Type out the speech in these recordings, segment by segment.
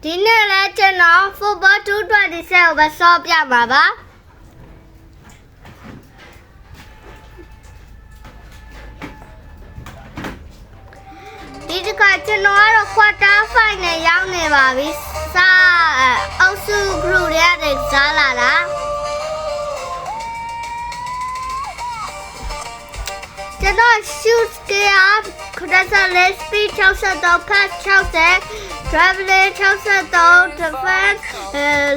ဒီနေ့လည်းကျွန်တော် football 227ကိုပဲစောပြမှာပါဒီတစ်ခါကျွန်တော်ကတော့ quarter final ရောက်နေပါပြီစာအုပ်စု group တွေနဲ့စားလာတာကျွန်တော် shoot gear 93 speed 63 pass 60 traveling 63 defense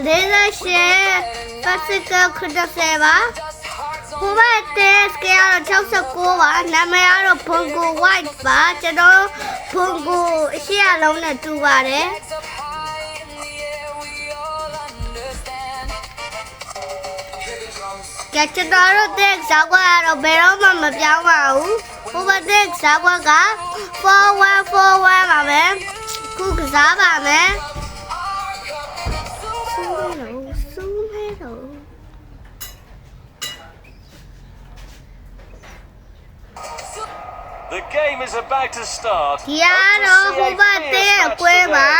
leadership physical 90ပါဟိုဘက် test gear 69ပါနာမည်ကတော့ Bongo White ပါကျွန်တော် Bongo အရှိအလုံးနဲ့တူပါတယ်ကဲကျွန်တော်တို့တဲ့ဇာတ်ကွက်ကတော့ဘယ်တော့မှမပြောင်းပါဘူးဟိုဘက်တဲ့ဇာတ်ကွက်က4141ပါမယ်ခုကစားပါမယ်The game is about to start. ဒီကတော့ဟိုဘက်တဲ့အကွဲပါ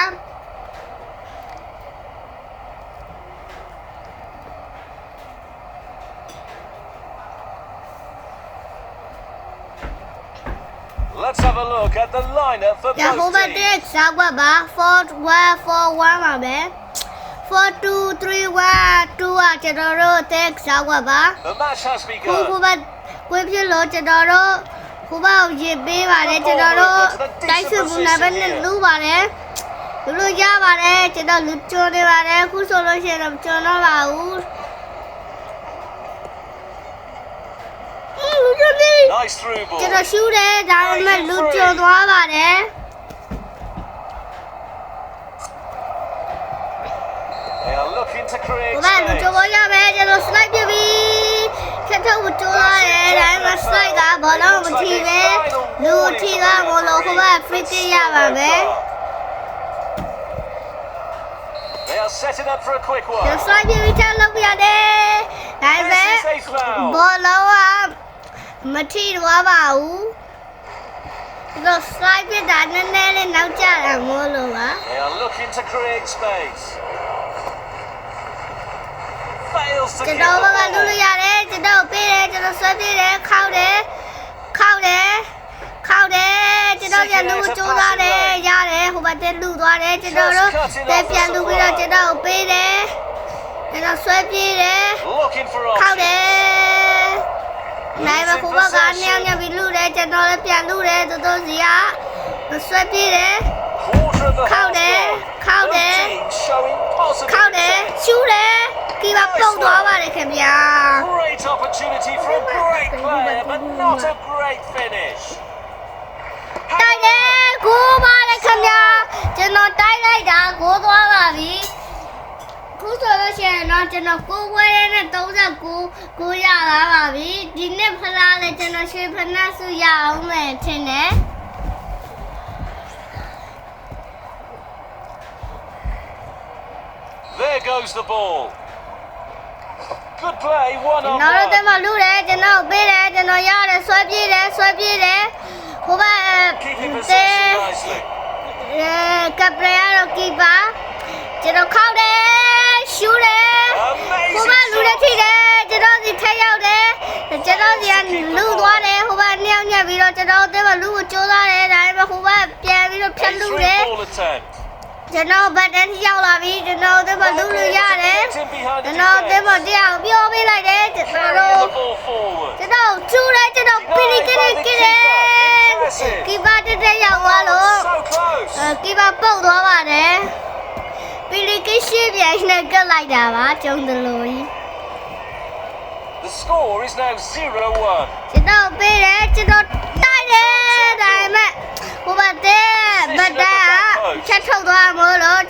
Let's have a look at the lineup for both teams. ဟိုဘက်တဲ့ဇာတ်ကွက်ပါ4141ပါမယ်4231 2ကကျွန်တော်တို့တဲ့ဇာတ်ကွက်ပါ The match has ဟို begun. ဘက်ကွဲဖြစ်လို့ကျွန်တော်တို့ဟိုဘက်ရေပေးပါတယ်ကျွန်တော်တို့တိုက်စစ်ဘူးနာပဲနဲ့လူပါတယ်လူရပါတယ်ကျွန်တော်လူချိုးနေပါတယ်ခုဆိုလို့ရှိရင်တော့ကျွန်တော်ပါဘူးလူချိုးနေ Nice through ကျွန် ball. တော်ရှူးတယ်ဒါပေမဲ့လူချိုးသွားပါတယ် They are looking to ဟို create ဘက်လူချိုး space. ပေါ်ရမယ်ကျွန်တော် slide ပြပြီးခက်ထုတ်ချိုးလာတယ်ဒါပေမဲ့ slide ကဘောလုံးမထိပဲလူထိကမလို့ဟိုဘက် free kick ရပါမယ် They are setting up for a quick ကျွန် one. တော် slide ပြပြီးထပ်လုပ်ပြရတယ်ဒါပေမဲ့ This is a foul. ဘောလုံးကမထိတော့ပါဘူးကျွန်တော် slide ပြတာနည်းနည်းလေးနောက်ကျတာမို့လို့ပါ They are looking to create space. Fails to ကျွန် keep တော် the ဘက်ကလူ ball. လို့ရတယ်ကျွန်တော်ပေးတယ်ကျွန်တော်ဆွဲပြေးတယ်ခောက်တယ်ခောက်တယ်ခောက်တယ်ကျွန်တော်ပြန်လူကြိုးစားတယ်ရတယ်ဟိုဘက်တက်လူသွားတယ်ကျွန်တော်တို့တက်ပြန်လူပြီးတော့ကျွန်တော်ပေးတယ်ကျွန်တော်ဆွဲပြေးတယ် Looking for ခောက်တ options. ယ်နိုင်မခုဘကညံ့ညံ့ပြီးလူတယ်ကျွန်တော်လည်းပြန်လူတယ်တို့စီကဆွဲပြေးတယ် Quarter of the Khao half nè, gone. khao Both nè. teams showing possible ခောက်တယ် intent. ရှူးတယ်ကီပါပုတ်သွားပါတယ်ခင်ဗျာ Great opportunity for a great player, but not a great finish. တိုက်တယ်ကိုပါတယ်ခင်ဗျာကျွန်တော်တိုက်လိုက်တာကိုသွားပါပြီခုဆိုလို့ရှိရင်တော့ကျွန်တော်ကိုဝဲနဲ့39ကိုရလာပါပြီဒီနေ့ဖလားလဲကျွန်တော်ရွှေဖနက်စုရအောင်မယ်ထင်တယ် There goes the ball. Good play, one ကျွန် on တော်တို့တ one. မလူတယ်ကျွန်တော်ပေးတယ်ကျွန်တော်ရတယ်ဆွဲပြေးတယ်ဟိုဘက် Keeping possession nicely. ကပရယာကီပါကျွန်တော်ခောက်တယ်ရှူးတယ်ဟိုဘက်လူတွေထိတယ်ကျွန်တော်ဒီထက်ရောက်တယ်ကျွန်တော်ဒီကလူသွားတယ်ဟိုဘက်နှစ်ယောက်ညက်ပြီးတော့ကျွန်တော်တမလူကိုကြိုးစားတယ်ဒါပေမဲ့ဟိုဘက်ပြန်ပြီးတော့ဖြတ် A လူ through တယ် ball attempt. ကျွန်တော်ဘက်တန်းရောက်လာပြီကျွန်တော်တမလူလူရတယ် Gets in behind the ကျွန်တော်တ defence. မတရားပြောပေးလိုက်တယ်ကျွန်တော် Carrying the ball forward. ကျွန်တော်ချူတယ်ကျွန်တော်ပီလီကစ်ကစ်တယ်ကီပါတက်ရောက်သွားလို့ So close. ကီပါပုတ်သွားပါတယ်ပီလီကစ်ရှေ့ပြန်နဲ့ကတ်လိုက်တာပါကျုံတယ်လို့ The score is now 0-1. ကျွန်တော်ပေးတယ်ကျွန်တော်တိုက်တယ်ဒါပေမဲ့ဟိုဘက်တဲ့ဘက်တာချက်ထုတ်သွားမို့လို့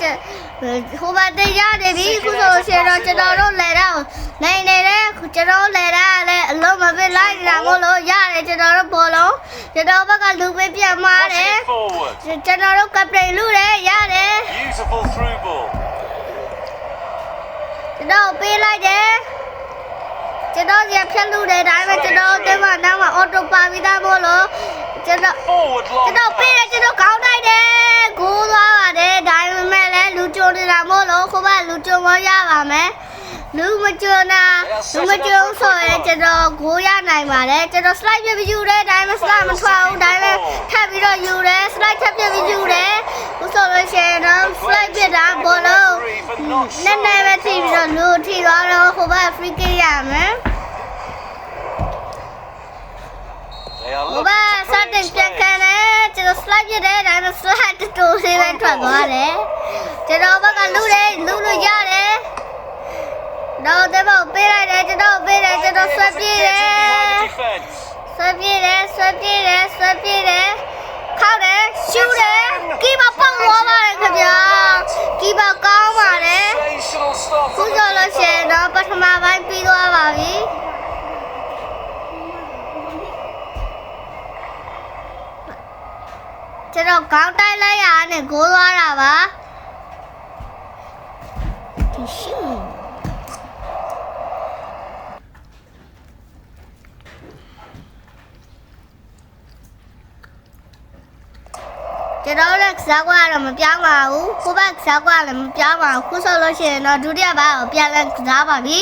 ဟိုဘက်တဲ့ရတယ်ပြီခုဆိုရှင်တော့ကျွန်တော်တို့လဲတော့နိုင်နေတယ်ကျွန်တော်လဲတာလည်းအလုံးမပြလိုက်တာမို့လို့ရတယ်ကျွန်တော်တို့ဘောလုံးကျွန်တော်ဘက်ကလူပေးပြမှားတယ် Pushing forward. ကျွန်တော်တို့ကပတိန်လူတယ်ရတယ် Beautiful through ball. ကျွန်တော်ပေးလိုက်တယ်ကျွန်တော်ရဖြတ်လူတယ်ဒါပေမဲ့ကျွန်တော်တက်မှနောက်မှအော်တိုပါပြီးသားမို့လို့ကျွန်တော် Forward long ကျွန်တော်ပေးတယ်ကျွန်တော်ခေါင်းတိုက်တယ်ဂိုးသွားပါတယ်ဒါပေမဲ့လည်းလူကြို လူမကျွန်းဆိုရင်ကျွန်တော်ကိုရနိုင်ပါတယ်ကျွန်တော် slide ပြပြီးယူတယ်ဒါပေမဲ့ slide မထွက်ဘူးဒါပေမဲ့ထပ်ပြီးတော့ယူတယ် slide ထပ်ပြပြီးယူတယ်ခုဆိုလို့ရှိရင်တော့ slide ပြတာဘောလုံးနည်းနည်းပဲထိပြီးတော့လူထိသွားတော့ဟိုဘက် free kick ရမယ် They are ဟို looking ဘက် to စ prove တင် its ပြန် strength. ခံတယ်ကျွန်တော် slide ပြတယ်ဒါပေမဲ့ slide တူလေးပဲထွက်သွားတယ်ကျွန်တော်ဘက်ကလူတယ်လူလို့ရတယ်တော့တဲ့ဘောပေးလိုက်တယ်ကျွန်တော်ပေးတယ်ကျွန်တော်ဆွဲပြေးတယ် Defense. ဆွဲပြေးတယ်ဆွဲပြေးတယ်ဆွဲပြေးတယ်ခောက်တယ်ရှူတယ်ကီပါပေါက်သွားပါတယ်ခင်ဗျာကီပါကောင်းပါတယ် Sensational stop ခု from ဆို the လို့ရှိရင်တော့ပထမပိုင်းပြီးသွားပါပြီကျွန်တော်ကောင်းတိုက်လိုက်ရတဲ့ဂိုးသွားတာပါဒီရှူကျွန်တော်လည်းစားကွာတော့မပြောင်းပါဘူးကိုဘက်စားကွာလည်းမပြောင်းပါဘူးခုဆိုလို့ရှိရင်တော့ဒုတိယပိုင်းကိုပြန်လဲစားပါပြီ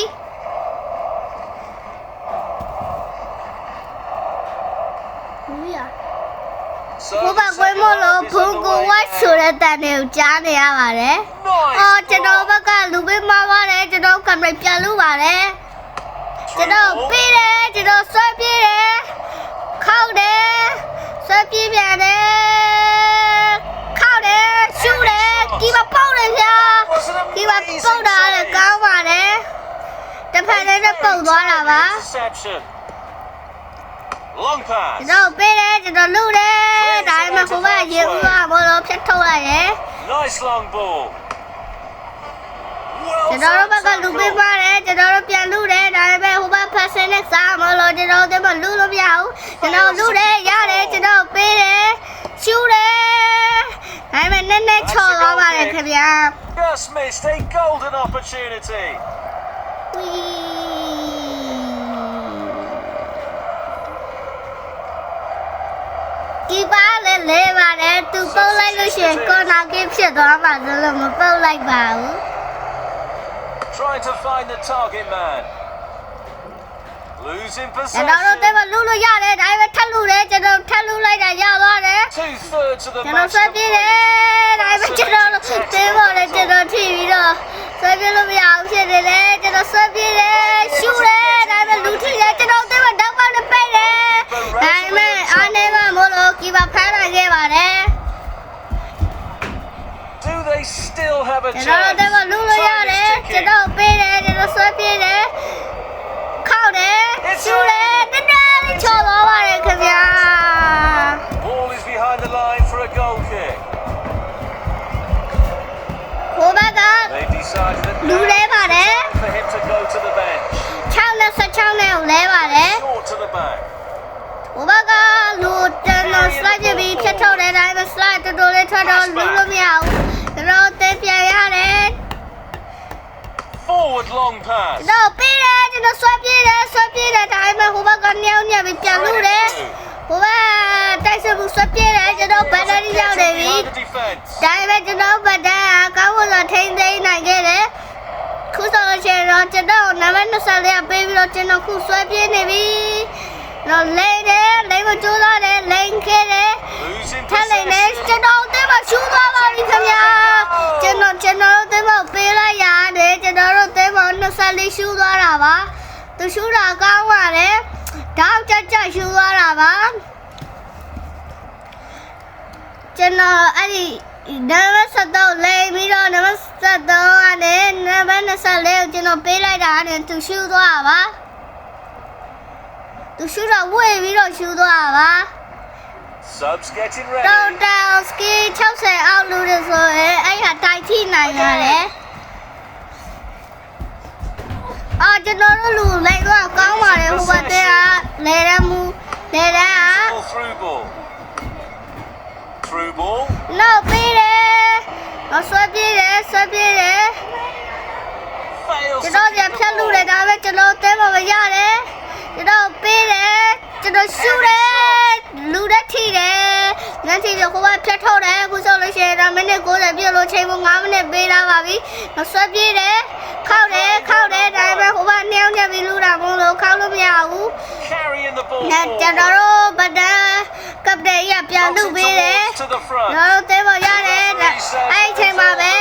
ကိုဘက်ကွေးမလို့ဖုန်ကိုဝတ်ဆိုတဲ့တန်တွေကိုကြားနေရပါတယ်အော်ကျွန်တော်ဘက်ကလူပေးမပါတယ်ကျွန်တော်ကင်မရာပြန်လို့ပါတယ်ကျွန်တော်ပြီးတယ်ကျွန်တော်ဆွဲပြေးတယ်ခောက်တယ်ဆွဲပြေးပြန်တယ်ခောက်တယ်ရှူတယ်ဒီမှာပေါက်တယ်ဗျာဒီမှာပေါက်တာလည်းကောင်းပါတယ်တစ်ဖက်လည်းပုတ်သွားတာပါ Interception. Long pass. ကျွန်တော်ပေးတယ်ကျွန်တော်လူတယ်ဒါပေမဲ့ဟိုဘက်ရေဦးကဘောလုံးဖြတ်ထုတ်လိုက်တယ် Nice long ball. ကျွန်တော်တို့ဘက်ကလူပေးပါတယ်ကျွန်တော်တို့ပြန်လူတယ်ဒါပေမဲ့ဟိုဘက်ဖက်ဆင်းနဲ့စားမလို့ကျွန်တော်တို့ကလူလို့မရဘူးကျွန်တော်လူတယ်ရတယ်ကျွန်တော်ပေးတယ်ရှူတယ်ဒါပေမဲ့နည်းနည်းချော်သွားပါတယ်ခင်ဗျာ Just missed a golden opportunity. ဝီဒီပါလေလေပါတယ်သူပုတ်လိုက်လို့ရှိရင်ကော်နာကစ်ဖြစ်သွားမှာဆိုလို့မပုတ်လိုက်ပါဘူး Trying to find the target man. Losing ကျွန်တော်တို့ possession. တဲမလူလို့ရတယ်ဒါပေမဲ့ထပ်လူတယ်ကျွန်တော်ထပ်လူလိုက်တာရသွားတယ် 2/3 of the ကျွန်တော် match ဆွဲပြေးတယ်ဒါပေမဲ့ကျွန်တော်တဲပေါ်လေကျွန်တော်ထိပြီးတော့ဆွဲပြေးလို့မရဘူးဖြစ်နေတယ်ကျွန်တော်ဆွဲပြေးတယ်ရှူတယ်ဒါပေမဲ့လူထိတယ်ကျွန်တော်တဲမတောက်ပေါက်နဲ့ပိတ်တယ်ဒါပေမဲ့အားနေမှမလို့ကီပါဖမ်းနိုင်ခဲ့ပါတယ် Do they still have a ကျွန်တော် chance? တဲမလူလို့ရတယ်ကျွန်တော်ပေးတယ်ကျွန်တော်ဆွဲပြေးတယ်ခောက်တယ်ရှူတယ်တန်းတန်းလေးချော်သွားပါတယ်ခင်ဗျာ Ball is behind the line for a goal kick. ဟိုဘက်က They decided that လူ now လဲပါတယ် for him to go to the bench. 6နဲ့16နဲ့လဲပါတယ် Short to the back. ဟိုဘက်ကလူတန်းတော့ slide ပြပြီးဖြတ်ထုတ်တယ်ဒါပေမဲ့ slide တော်တော်လေးထွက်တော့လူလို့မရဘူးကျွန်တော်တဲပြန်ရတယ် Forward long pass. တော့ပေးတယ်ကျွန်တော်ဆွဲပြေးတယ်ဒါပေမဲ့ဟိုဘက်ကညောင်းညက်ပြီးပြန်လို့တယ်ဟိုဘက်တိုက်စစ်မှုဆွဲပြေးတယ်ကျွန်တော်ဘက်နယ်ရောက်နေပြီ Behind the defense. ဒါပေမဲ့ကျွန်တော်ဗတ်တန်းကောင်းဖို့ဆိုထိန်းသိမ်းနိုင်ခဲ့တယ်ခုဆိုလို့ရှိရင်တော့ကျွန်တော်နံပါတ်24ကပေးပြီးတော့ကျွန်တော်ခုဆွဲပြေးနေပြီတော့လိမ့်တယ်လိမ့်မကျိုးသားတယ်လိမ့်ခဲ့တယ် Losing ထက်လိမ့်နေ possession. ကျွန်တော်တဲမှာရှူသွားပါပြီခင်ဗျာကျွန်တော်တို့တဲမှာပေးလိုက်ရတယ်ကျွန်တော်တို့တဲမှာ24ရှူသွားတာပါသူရှူတာကောင်းပါတယ်တောက်ကြရှူသွားတာပါကျွန်တော်အဲ့ဒီနံပါတ်73လိမ့်ပြီးတော့နံပါတ်73ကနေနံပါတ်24ကိုကျွန်တော်ပေးလိုက်တာနဲ့သူရှူသွားတာပါသူရှူတော့ဝေ့ပြီးတော့ရှူသွားတာပါ Subs getting တော ready. င်တောင်စကီ60အောက်လူတွေဆိုရင်အဲ့ဟာတိုက်ထိနိုင်ရတယ်ကျွန်တော်တို့လူလိုက်တော့ကောင်းပါတယ်ဟိုဘက်တဲကလေရမှုလေရ Ball through ball. Through ball. နောက်ပြီးတယ်ဆွဲပြေးတယ် Fails ကျွန် to တော် keep ပြန် the ဖြတ်လူ ball. တယ်ဒါပေမဲ့ကျွန်တော်တဲမှာမရတယ်ကျွန်တော်ပေးတယ်ကျွန်တော်ရှူတယ် လူတက်ထိတယ်ငန်းထိတယ်ကိုကဖြတ်ထုတ်တယ်အခုဆိုလို့ရှိရင်တော့မိနစ်90ပြည့်လို့ချိန်ဖို့9မိနစ်ပေးလာပါပြီဆွဲပြေးတယ်ခောက်တယ်ဒါပေမဲ့ဟိုကနှောင်းချက်ပြီးလူတာမလို့ခောက်လို့မရဘူး Carrying the ball နဲ့ကျွန်တော်တို့ဗဒကပ်တဲ့ရပြန်လုပ်ပေးတယ် to the front. ကျွန်တော်တို့တဲပေါ်ရတယ်အဲ့ချိန်မှာပဲ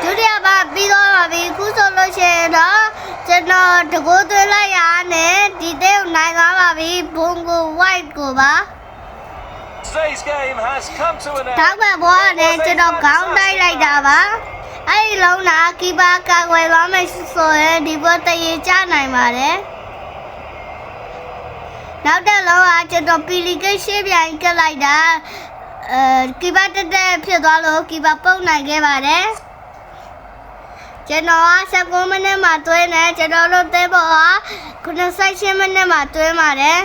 ဒုတိယပါပြီးတော့ပါပြီအခုဆိုလို့ရှိရင်တော့ကျွန်တော်တကိုးသွင်းလိုက်ရနဲ့ဒီတဲကိုနိုင်သွားပါပြီဘုံကို white ကိုပါ Today's game has come to an end. တောက်ပဲဘောနဲ့ကျွန်တော်ခေါင်းတိုက်လိုက်တာပါအဲ့ဒီလုံးနာကီပါကာကွယ်သွားမယ်ဆိုရင်ဒီဘောတရေချနိုင်ပါတယ်နောက်တဲ့လုံးကကျွန်တော်ပီလီကိတ်ရှေ့ပြန်ကက်လိုက်တာကီပါတက်ဖြစ်သွားလို့ကီပါပုတ်နိုင်ခဲ့ပါတယ်ကျွန်တော်က19မိနစ်မှာတွဲနေကျွန်တော်တို့တဲဘောက98မိနစ်မှာတွဲပါတယ်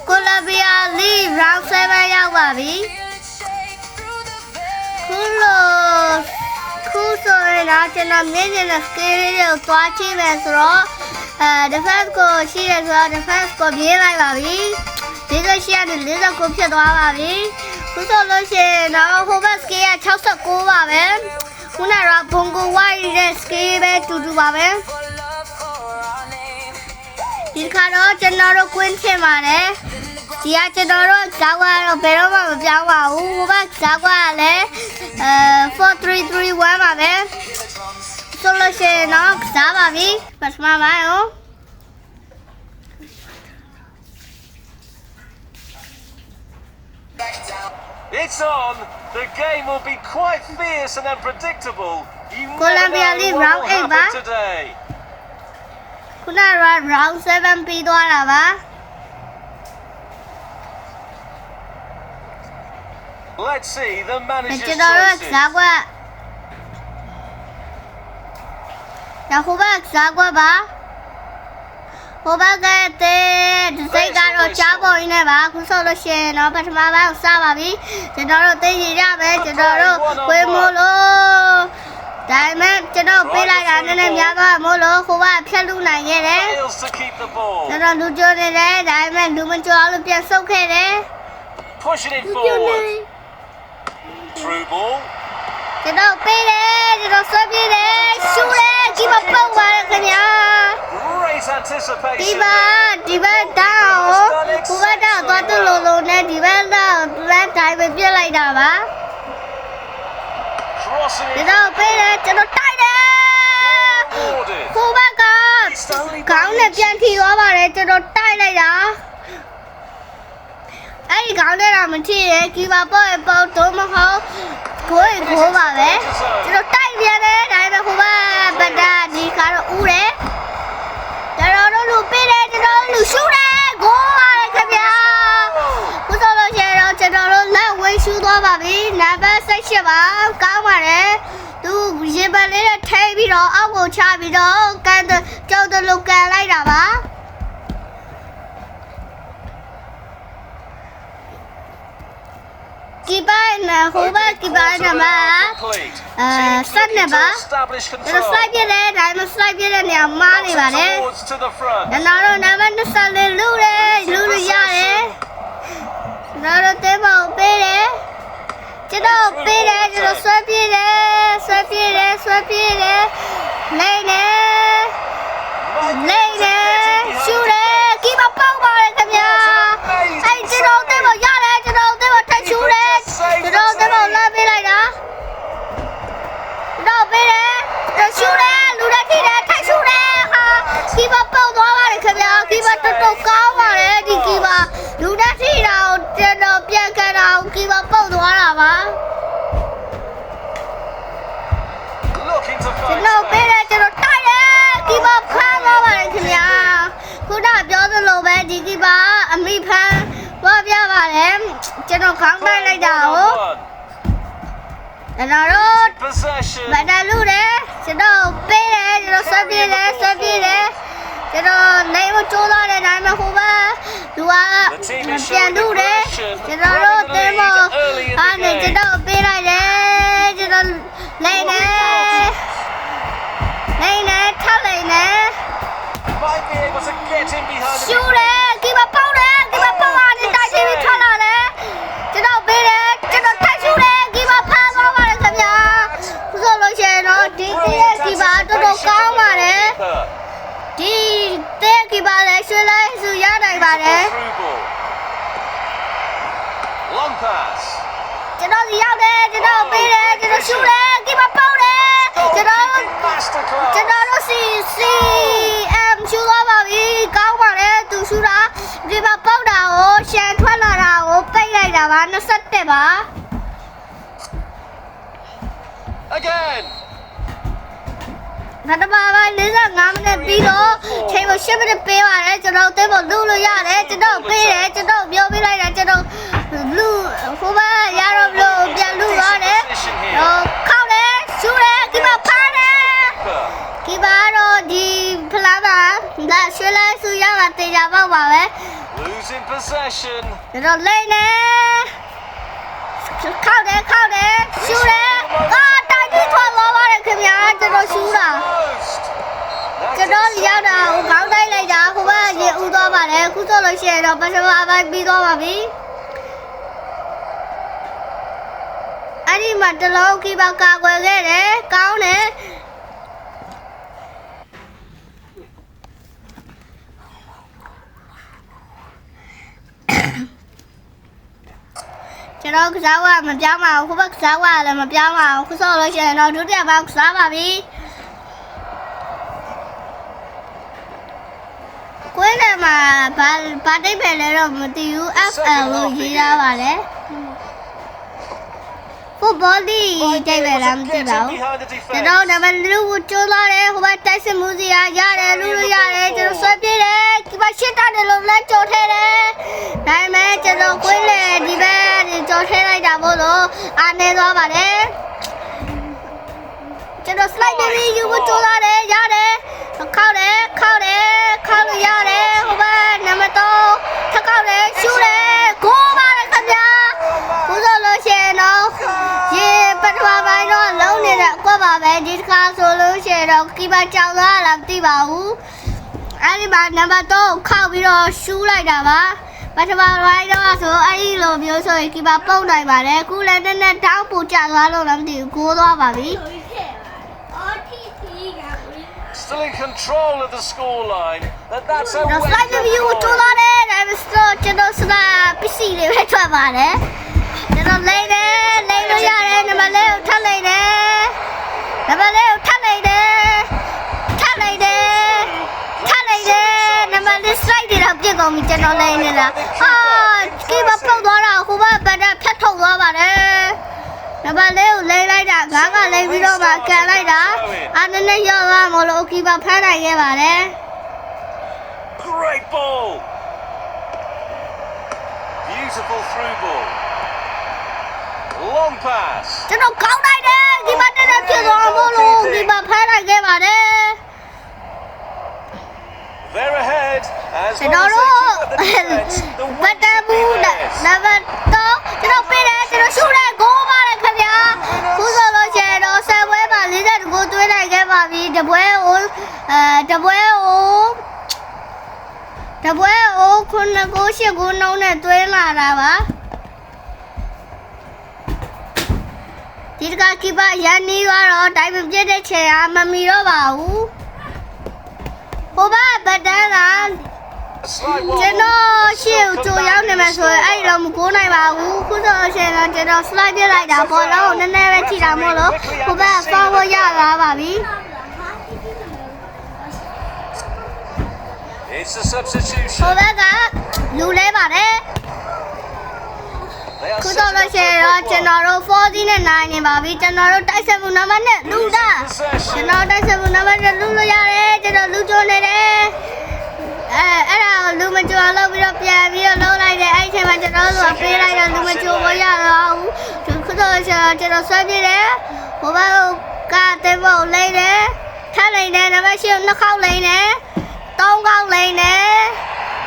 ကိုလံဘီယာလီ round 7ရောက်ပါပြီခုဆိုရင်တော့ကျွန်တော်မြင်နေတဲ့ skill တွေကိုသွားကြည့်မယ်ဆိုတော့ defense ကိုရှိရဆိုတော့ defense ကိုပြေးလိုက်ပါပြီဒီလိုရှိရတယ်40ကိုဖြစ်သွားပါပြီခုဆိုလို့ရှိရင်တော့ဟိုဘက် skill က69ပါပဲခုနကဘုံကို white ရဲ့ skill ပဲတူပါပဲဒီခါတော့ကျွန်တော်တို့ queen ဖြစ်ပါတယ်ဒီကကျွန်တော်တို့ဇာတ်ကတော့ဘယ်တော့မှမပြောင်းပါဘူးဟိုဘက်ဇာတ်ကလည်း4331ပါပဲဆိုလို့ရှိရင်တော့ဇာတ်ပါပြီပထမပိုင်းရော It's on. The game will be quite fierce and unpredictable. You Colombia never know lead what round will 8 happen ပါ today. ခုနက round 7ပြီးသွားတာပါ Let's see the ကျွန် manager's တော်တို့ choices. ဇာတ်ဒါဟိုဘက်ဇာတ်ပါဟိုဘက်ကတဲ့ဒီစိတ်ကတော့ချားပေါ်ရင်းနဲ့ပါခုဆိုလို့ရှိရင်တော့ပထမပိုင်းကိုစပါပြီကျွန်တော်တို့သိရရမယ်ကျွန်တော်တို့ဝေမို့လို့ဒါပေမဲ့ကျွန်တော်ပေးလိုက်တာနည်းနည်းများသွားမို့လို့ဟိုဘကဖြတ်လူနိုင်ခဲ့တယ် Fails to keep the ball. ကျွန်တော်လူကျော်နေတယ်ဒါပေမဲ့လူမကျော်လို့ပြန်ဆုတ်ခဲ့တယ် Pushing it forward. Through ball. ကျွန်တော်ပေးတယ်ကျွန်တော်ဆွဲပြေးတယ်ရှူတယ်ဒီမှာပေါက်သွားတယ်ခင်ဗျာ Great ဒီ anticipation. ဘက်တောင်းဟိုဘက်တောင်းသွားတူလုံးနဲ့ဒီဘက်တောင်းလက်တိုင်းပဲပြစ်လိုက်တာပါ Crossing ဒီ it တော့ပေးတယ်ကျွန်တော်တိုက်တယ် forward. ဟိုဘက်ကခေါင်းနဲ့ပြန်ထိသွားပါတယ်ကျွန်တော်တိုက်လိုက်တာအဲ့ဒီခေါင်းနဲ့တော့မထိရကီပါပေါ့ပေါ့တော့မဟုတ်ကိုပါပဲကျွန်တော်တိုက်ပြန်တယ်ဒါပေမဲ့ဟိုဘက်ဗဒါဒီကတော့ဦးတယ်ကျွန်တော်တို့လူပေးတယ်ကျွန်တော်လူရှူတယ်ဂိုးပါတယ်ခင်ဗျာခုဆိုလို့ရှိရင်တော့ကျွန်တော်တို့လက်ဝေးရှူသွားပါပြီနံပါတ်18ပါကောင်းပါတယ်သူရေပန်လေးနဲ့ထိပြီးတော့အောက်ကိုချပြီးတော့ကန်ကြောက်တယ်လို့ကန်လိုက်တာပါကီပါနဲ့ဟိုဘက်ကီပါနဲ့မှာ Complete. ဆက်နေပါ Establish ကျွန် control. တော် slide ပြတယ်ဒါပေမဲ့ slide ပြတဲ့နေရာမှားနေပါတယ် Towards to the front. ကျွန်တော်တို့နံပါတ်24လူတယ်လူလို့ရတယ်ကျွန်တော်တို့တဲမောင်ပေးတယ်ကျွန်တော်ပေးတယ်ကျွန်တော်ဆွဲပြေးတယ်ဆွဲပြေးတယ်လိမ့်တယ်ရှူတယ်ကီပါပေါက်ပါတယ်ခင်ဗျာအဲ့ကျွန်တော်တဲမောင်ရတယ်ကျွန်တော်တဲမောင်ထရှူတယ်ကျွန်တော်တဲမောင်လာပေးလိုက်တာတော့ပေးတယ်ရှူတယ်လူလက်ထိတယ်ထရှူတယ်ဟာကီပါပေါက်သွားပါတယ်ခင်ဗျာကီပါတော်တော်ကောင်းပါတယ်ဒီကီပါလူလက်ထိတာကိုကျွန်တော်ပြန်ကန်တာကိုကီပါပေါက်သွားတာပါ Looking to ကျွန် find တော်ပေးတယ်ကျွန်တော်တိုက်တယ်ကီပါဖမ်းသွားပါတယ်ခင်ဗျာခုနပြောသလိုပဲဒီကီပါအမိဖမ်းသွားပြပါတယ်ကျွန်တော်ခေါင်းတိုက်လိုက်တာကိုကျွန်တော်တို့ possession. ဗဒါလူတယ်ကျွန်တော်ပေးတယ်ကျွန်တော်ဆွဲပြေးတယ် ကျွန်တော်လိမ့်မကျိုးသွားတဲ့တိုင်းမှာဟိုဘက်သူကပြန်လူတယ်ကျွန်တော်တို့တင်းမအားနဲ့ကျွန်တော်ပေးလိုက်တယ်ကျွန်တော်လိမ့်နေထောက်လိုက်နေ Might be able to get in behind ရှူတယ်ဒီမှာပေါက်တယ်ဒီမှာပေါက်အားနဲ့တိုက်ချင်းထွက်လာတယ်ကျွန်တော်ပေးတယ်ကျွန်တော်ထိုက်ရှူတယ်ဒီမှာဖမ်းသွားပါတယ်ခင်ဗျာဆိုလို့ရှိရင်တော့ဒီကီပါတော်တော်ကောင်းပါတယ် ဒီတဲ့ကီပါလဲရွှေလိုက်စုရနိုင်ပါတယ် Long pass. ကျွန်တော်စီရောက်တယ်ကျွန်တော်ပေးတယ်ကျွန်တော်ရှူတယ်ကီပါပေါက်တယ်ကျွန်တော်တို့စီရှူသွားပါပြီကောင်းပါတယ်သူရှူတာဒီမှာပေါက်တာကိုရှန်ထွက်လာတာကိုပိတ်လိုက်တာပါ27ပါ Again. ဘာတပါပါ45မိနစ်ပြီးတော့ချိန်ကို10မိနစ်ပေးပါတယ်ကျွန်တော်တင်းဖို့လူလို့ရတယ်ကျွန်တော်ပေးတယ်ကျွန်တော်ပြောပေးလိုက်တာကျွန်တော်လူဟိုဘရတော့လို့ပြန်လူရတယ်ခောက်တယ်ရှူတယ်ဒီမှာဖမ်းတယ်ဒီပါတော့ဒီဖလားပါဒါရွှေလိုက်စုရတာတေချာပေါက်ပါပဲ Losing possession. ကျွန်တော်လိမ့်နေခောက်တယ်ရှူတယ်တိုက်ပြီးထွက်သွားပါတယ်ခင်ဗျာကျွန်တော်ရှူတာ ကျွန်တော်ရောက်တာကိုခေါင်းတိုက်လိုက်တာဟိုဘက်ရေဦးသွားပါတယ်အခုဆိုလို့ရှိရင်တော့ပထမအပိုင်းပြီးသွားပါပြီအဲ့ဒီမှာတလုံးကီပါကာကွယ်ခဲ့တယ်ကောင်းတယ်ကျွန်တော်ကစားဝမပြောင်းပါဘူးဟိုဘက်ကစားဝလည်းမပြောင်းပါဘူးအခုဆိုလို့ရှိရင်တော့ဒုတိယပိုင်းကစားပါပြီကွင်းထဲမှာဘာတိတ်ပဲလဲတော့မသိဘူး FL လို့ရေးထားပါတယ်football ဒီတိတ်ပဲလားမသိပါဘူးကျွန်တော်နံပါတ်2ကိုကျိုးလာတယ်ဟိုဘက်တိုက်စစ်မှုစီရတယ်လူလို့ရတယ်ကျွန်တော်ဆွဲပြေးတယ်ဒီမှာရှစ်တက်တယ်လို့လက်ကြော်ထဲတယ်ဒါပေမဲ့ကျွန်တော်ကွင်းလေဒီဘက်ကြော်ထဲလိုက်တာမို့လို့အားနေသွားပါတယ်ကျွန်တော် slide ပြီးယူဖို့ကျိုးလာတယ်ရတယ်ခောက်တယ်လို့ရတယ်ဟိုဘက်နံပါတ်3ထပ်ခောက်တယ်ရှူတယ်ဂိုးပါတယ်ခင်ဗျာဘုဆိုလို့ရှိရင်တော့ရေပထမပိုင်းတော့လုံးနေတဲ့အကွက်ပါပဲဒီတစ်ခါဆိုလို့ရှိရင်တော့ကီပါကြောင်သွားလားမသိပါဘူးအဲ့ဒီမှာနံပါတ်3ကိုခောက်ပြီးတော့ရှူလိုက်တာပါပထမပိုင်းတော့ဆိုအဲ့ဒီလိုမျိုးဆိုရင်ကီပါပုတ်နိုင်ပါတယ်အခုလည်းနည်းနည်းတောင်းပူကျသွားလို့လည်းမသိဘူးဂိုးသွားပါပြီStill in control of the scoreline. That's a Now slide the view to the end. I'm still just PC လေးပဲထွက်ပါတယ်ကျွန်တော်လိမ့်လို့ရတယ်နံပါတ်လေးကိုထပ်လိုက်တယ်နံပါတ်လေးကိုထပ်လိုက်တယ်နံပါတ်လေး slide တွေတော့ပြစ်ကုန်ပြီကျွန်တော်လိမ့်နေလားကီးမပုတ်သွားတာဟိုဘက်ဘက်ဖြတ်ထုတ်သွားပါတယ်နံပါတ်လေးကိုလိမ့်လိုက်တာငါးကလိမ့်ပြီးတော့မှကန်လိုက်တာနည်းနည်းရော့သွားမလို့ကီးမဖမ်းနိုင်ခဲ့ပါတယ် great ball. Beautiful through ball. Long pass. ကျွန်တော်ကောင်းလိုက်တယ်ဒီမှာတက်တက်ဖြစ်သွားမလို့ဒီမှာဖမ်းနိုင်ခဲ့ပါတယ် They're ahead as ကျွန် long တော် as တို့ they keep at the defense. The ဘတ်တဘူနံပါတ်3ကျွန်တော်ပေးတယ်ကျွန်တော်ရှူတယ်ဂိုးပါတယ်ခင်ဗျာခုဆိုလို့ရှိရင်တော့10ပွဲမှာ40ကိုသွင်းနိုင်ခဲ့ပါပြီတပွဲကို9ကို8ကိုနှုံးနဲ့သွင်းလာတာပါဒီကကီပါရန်နီးတော့တိုင်မပြည့်တဲ့ချိန်အားမမီတော့ပါဘူးဟိုဘဘတ်တန်းက ကျွန်တော်ရှေ့ကိုကြိုရောက်နေမှာဆိုရင်အဲ့လိုမကိုးနိုင်ပါဘူးခုဆိုရှင်တော့ကျွန်တော် slide ပြလိုက်တာဘောလုံးကိုနည်းနည်းပဲထိတာမို့လို့ဟိုဘက်ဖောင်းဖို့ရလာပါပြီ It's a substitution. ဟိုဘက်ကလူလဲပါတယ် They are ခုဆိုလို့ရှင်တော့ကျွန်တော်တို့40နဲ့9နေပါပြီကျွန်တော်တို့တိုက်ဆက်မှုနံပါတ်နဲ့လူတာကျွန်တော်တိုက်ဆက်မှုနံပါတ်နဲ့လူလို့ရတယ်ကျွန်တော်လူချိုးနေတယ်အဲ့ဒါကိုလူမချိုးလို့ပြီးတော့ပြန်ပြီးတော့လုံးလိုက်တယ်အဲ့ဒီချိန်မှာကျွန်တော်တို့ကပေးလိုက်တော့လူမချိုးမရတော့ဘူးခုဆိုရှင်ကျွန်တော်ဆွဲပြတယ်ဟိုဘက်ကတဲဖို့လိမ့်တယ်ထပ်လိမ့်တယ်နံပါတ်8ကိုနှစ်ခေါက်လိမ့်တယ် 3កောက်လိမ့်နဲ့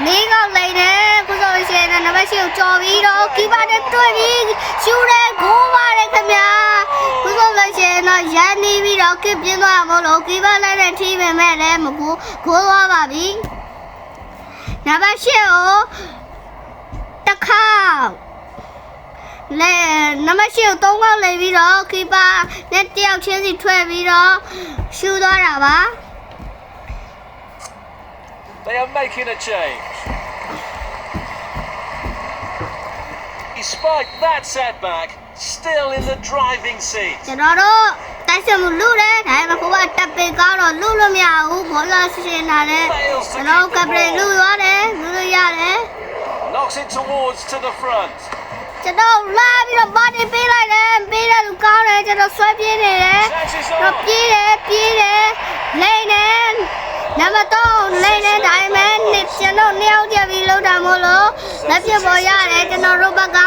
4កောက်လိမ့်နဲ့ခုဆိုလို့ရှိရင်နံပါတ်8ကိုကြော်ပြီးတော့ကီပါနဲ့တွေ့ပြီးရှူတယ်ဂိုးပါတယ်ခင်ဗျာခုဆိုလို့ရှိရင်တော့ရန်နေပြီးတော့ကစ်ပြင်းသွားမှာမလို့ကီပါလည်းနဲ့ထိပေမဲ့လည်းမကူဂိုးသွားပါပြီနံပါတ်8ကိုတစ်ခါလဲနံပါတ်8ကို3កောက်လိမ့်ပြီးတော့ကီပါနဲ့တယောက်ချင်းစီထွက်ပြီးတော့ရှူသွားတာပါ They are making a change. Despite that setback, still in the driving seat. ကျွန်တော်တို့တိုက်စမှုလူတယ်ဒါပေမဲ့ကိုကတပ်ပေကောင်းတော့လူလို့မရဘူးဘောလာရှင်းလာတယ်ကျွန်တော်ကပရင်လူရတယ်လူလို့ရတယ် Knocks it towards to the front. ကျွန်တော်လာပြီးတော့ဘာတွေပေးလိုက်တယ်ပေးတဲ့လူကောင်းတယ်ကျွန်တော်ဆွဲပြေးနေတယ် Chances တော့ on. ပြေးတယ်လိမ့်နေနံပါတ်3လိမ့်နေဒါပေမဲ့ကျွန်တော်နှစ်ယောက်ကြပြီးလောက်တာမို့လို့လက်ပြပေါ်ရတယ်ကျွန်တော်တို့ဘက်က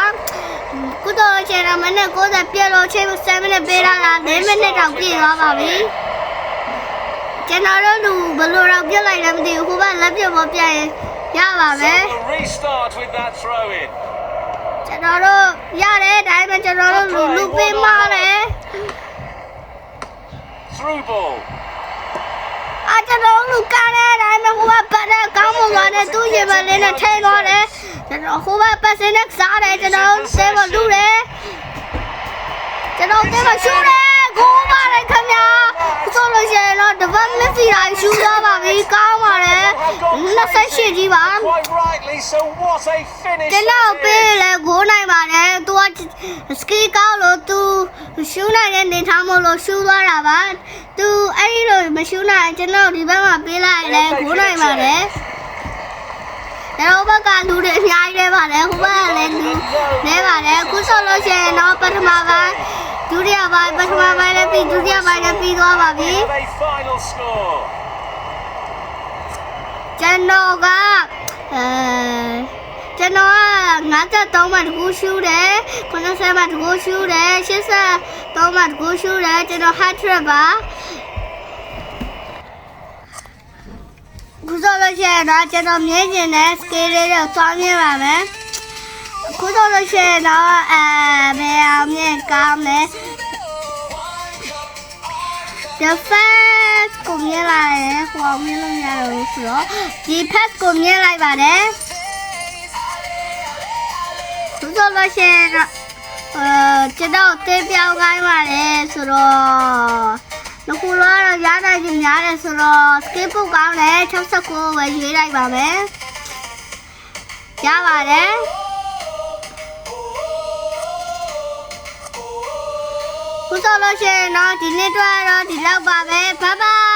ကုသိုလ်ချေရမနဲ့90ပြည့်လို့ချိန်7မိနစ်ပေးတာလား4မိနစ်တောင်ပြည့်သွားပါပြီကျွန်တော်တို့လူဘယ်လိုတော့ပြစ်လိုက်လဲမသိဘူးခုကလက်ပြပေါ်ပြရင်ရပါမယ် So a restart with that throw in. ကျွန်တော်တို့ရတယ်ဒါပေမဲ့ကျွန်တော်တို့လူပေးမှားတယ် Through ball. ကျွန်တော်လူကားတယ်ဒါပေမဲ့ဟိုကပတ်တဲ့ကောင်းမွန်သွားတဲ့သူ့ရေမလေးနဲ့ထိသွားတယ်ကျွန်တော်ဟိုကပတ်စင်းနဲ့စားတယ်ကျွန်တော်သေးမလူတယ်ကျွန်တော်သေးမရှူတယ်ဂိုးပါတယ်ခင်ဗျာဆိုလို့ရှိရင်တော့တပတ်မစီတိုင်းရှူသွားပါပြီကောင်းပါတယ်28ကြီးပါ Quite rightly, so what a finish. ကျွန်တော်ပေးလေဂိုးနိုင်ပါတယ်သူကစကီကောက်လို့သူရှူနိုင်တဲ့နေထားမို့လို့ရှူသွားတာပါသူအဲ့ဒီလိုမရှူနိုင်ကျွန်တော်ဒီဘက်မှာပေးလိုက်လေဂိုးနိုင်ပါတယ်ကျွန်တော်ဘက်ကလူတွေအများကြီးလဲပါတယ်ဟိုဘက်ကလည်းလူလဲပါတယ်အခုဆိုလို့ရှိရင်တော့ပထမပိုင်းဒုတိယပိုင်းပထမပိုင်းလည်းပြီးဒုတိယပိုင်းလည်းပြီးသွားပါပြီ Have a final score. ကျွန်တော်က53မှာတကူရှူတယ်90မှာတကူရှူတယ်83မှာတကူရှူတယ်ကျွန်တော် hat trick ပါခုဆိုလို့ရှိရင်တော့ကျွန်တော်မြင်ကျင်တဲ့ scale လေးကိုသွားမြင်ပါမယ်ခုဆိုလို့ရှိရင်တော့ဘယ်အောင်မြင်ကောင်းလဲ The first ကိုမြင်လိုက်ရယ်ဟိုမြင်လို့ရတော့ဆိုတော့ဒီ pass ကိုမြင်လိုက်ပါတယ်ခုဆိုလို့ရှိရင်ကျွန်တော်တေးပြောင်းခိုင်းပါတယ်ဆိုတော့လူကူလာတော့ရနိုင်ခြင်းများတယ်ဆိုတော့ skip ပုတ်ကောင်းတယ်69ပဲရွေးလိုက်ပါမယ်ရပါတယ်ခုဆိုလို့ရှိရင်တော့ဒီနေ့တော့ဒီလောက်ပါပဲ bye bye